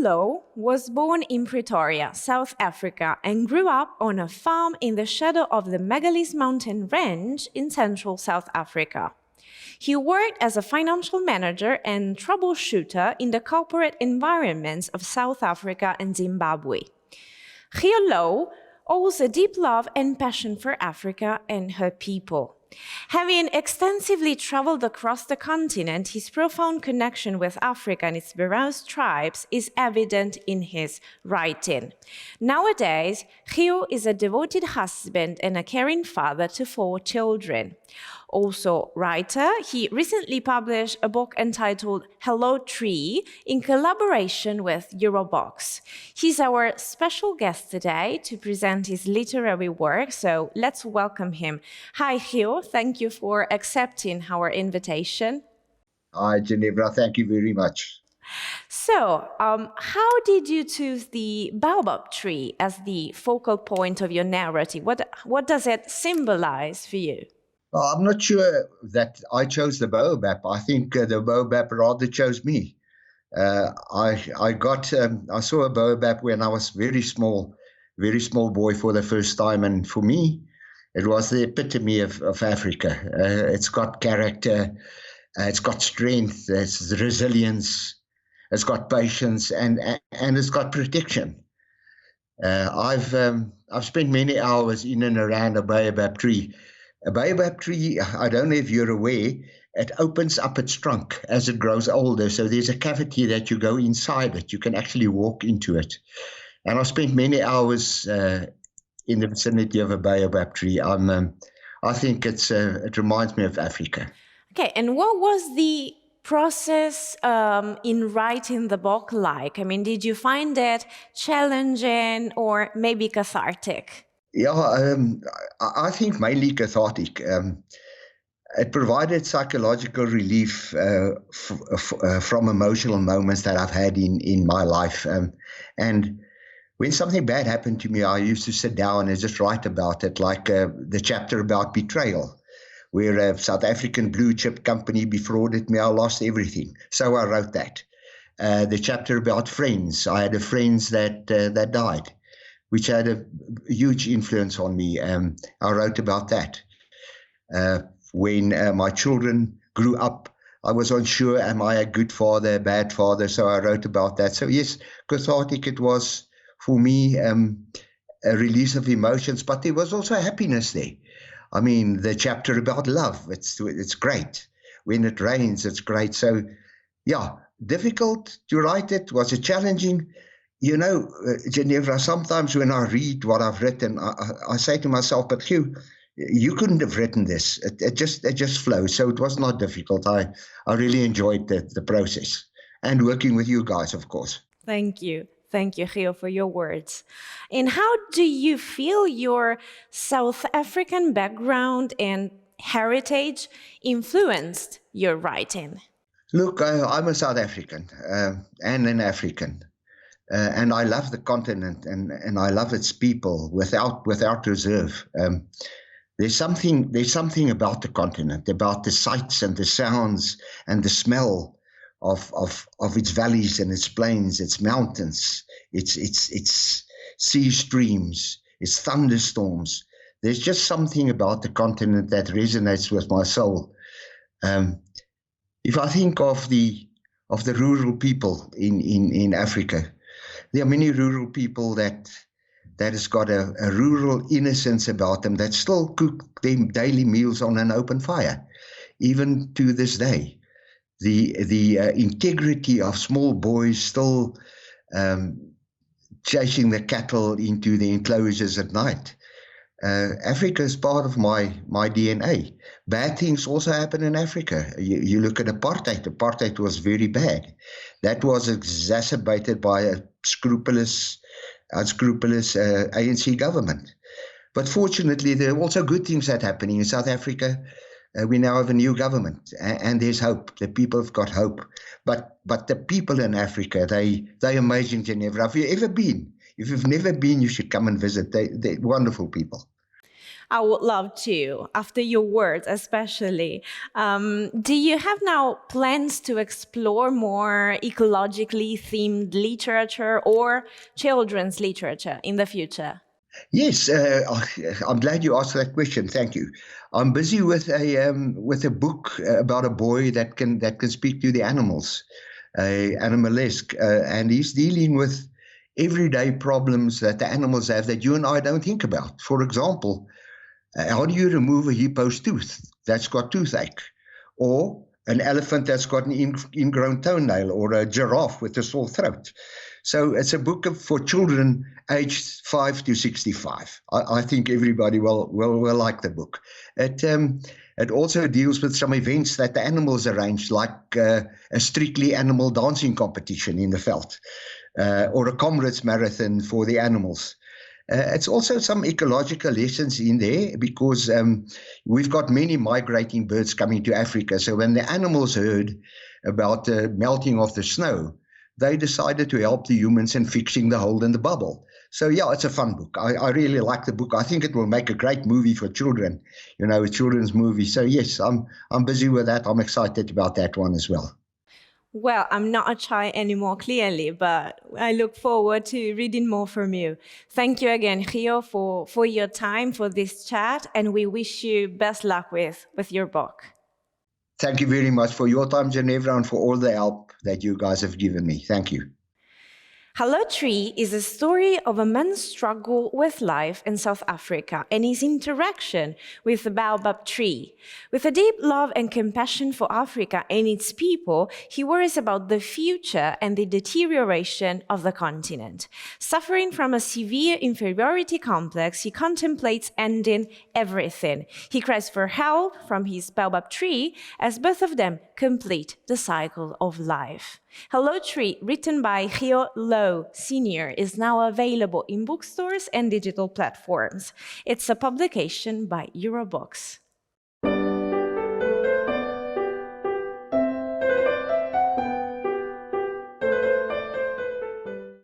Louw was born in Pretoria, South Africa, and grew up on a farm in the shadow of the Megalith mountain range in central South Africa. He worked as a financial manager and troubleshooter in the corporate environments of South Africa and Zimbabwe. Louw owes a deep love and passion for Africa and her people. Having extensively traveled across the continent, his profound connection with Africa and its various tribes is evident in his writing. Nowadays, Louw is a devoted husband and a caring father to 4 children. Also writer, he recently published a book entitled Hello Tree in collaboration with Eurobox. He's our special guest today to present his literary work, so let's welcome him. Hi Louw, thank you for accepting our invitation. Hi Ginevra, thank you very much. So, how did you choose the baobab tree as the focal point of your narrative? What does it symbolize for you? Well, I'm not sure that I chose the baobab. I think the baobab rather chose me. I saw a baobab when I was very small boy for the first time, and for me, it was the epitome of Africa. It's got character, it's got strength, it's resilience, it's got patience, and it's got protection. I've spent many hours in and around a baobab tree. A baobab tree, I don't know if you're aware, it opens up its trunk as it grows older. So there's a cavity that you go inside it. You can actually walk into it. And I've spent many hours in the vicinity of a baobab tree. I think it reminds me of Africa. Okay, and what was the process in writing the book like? I mean, did you find it challenging or maybe cathartic? Yeah, I think mainly cathartic. It provided psychological relief from emotional moments that I've had in my life. And when something bad happened to me, I used to sit down and just write about it, like the chapter about betrayal, where a South African blue chip company defrauded me. I lost everything. So I wrote that. The chapter about friends. I had a friend that died, which had a huge influence on me. I wrote about that. When my children grew up, I was unsure, am I a good father, a bad father? So I wrote about that. So yes, cathartic it was for me, a release of emotions, but there was also happiness there. I mean, the chapter about love, it's great. When it rains, it's great. So yeah, difficult to write it. Was it challenging? You know, Ginevra, sometimes when I read what I've written, I say to myself, but Louw, you couldn't have written this. It just flows. So it was not difficult. I really enjoyed the process and working with you guys, of course. Thank you. Thank you, Louw, for your words. And how do you feel your South African background and heritage influenced your writing? Look, I'm a South African and an African. And I love the continent and I love its people without reserve. There's something about the continent, about the sights and the sounds and the smell of its valleys and its plains, its mountains, its sea streams, its thunderstorms. There's just something about the continent that resonates with my soul. If I think of the rural people in Africa, there are many rural people that has got a rural innocence about them that still cook their daily meals on an open fire, even to this day. The integrity of small boys still chasing the cattle into the enclosures at night. Africa is part of my DNA. Bad things also happen in Africa. You look at apartheid. Apartheid was very bad. That was exacerbated by a unscrupulous ANC government. But fortunately, there are also good things that are happening in South Africa. We now have a new government, and there's hope. The people have got hope. But the people in Africa, they're amazing, Ginevra. Have you ever been? If you've never been, you should come and visit. They're wonderful people. I would love to, after your words especially. Do you have now plans to explore more ecologically themed literature or children's literature in the future? Yes, I'm glad you asked that question. Thank you. I'm busy with a book about a boy that can speak to the animals, animalesque, and he's dealing with everyday problems that the animals have that you and I don't think about. For example, how do you remove a hippo's tooth that's got toothache? Or an elephant that's got an ingrown toenail, or a giraffe with a sore throat. So it's a book for children aged 5 to 65. I think everybody will like the book. It also deals with some events that the animals arrange, like a strictly animal dancing competition in the veld, or a comrades marathon for the animals. It's also some ecological lessons in there, because we've got many migrating birds coming to Africa. So when the animals heard about the melting of the snow, they decided to help the humans in fixing the hole in the bubble. So yeah, it's a fun book. I really like the book. I think it will make a great movie for children, a children's movie. So yes, I'm busy with that. I'm excited about that one as well. Well, I'm not a child anymore, clearly, but I look forward to reading more from you. Thank you again, Rio, for your time, for this chat, and we wish you best luck with your book. Thank you very much for your time, Genevra, and for all the help that you guys have given me. Thank you. Hello Tree is a story of a man's struggle with life in South Africa and his interaction with the baobab tree. With a deep love and compassion for Africa and its people, he worries about the future and the deterioration of the continent. Suffering from a severe inferiority complex, he contemplates ending everything. He cries for help from his baobab tree as both of them complete the cycle of life. Hello Tree, written by Louw Sr., is now available in bookstores and digital platforms. It's a publication by Eurobooks.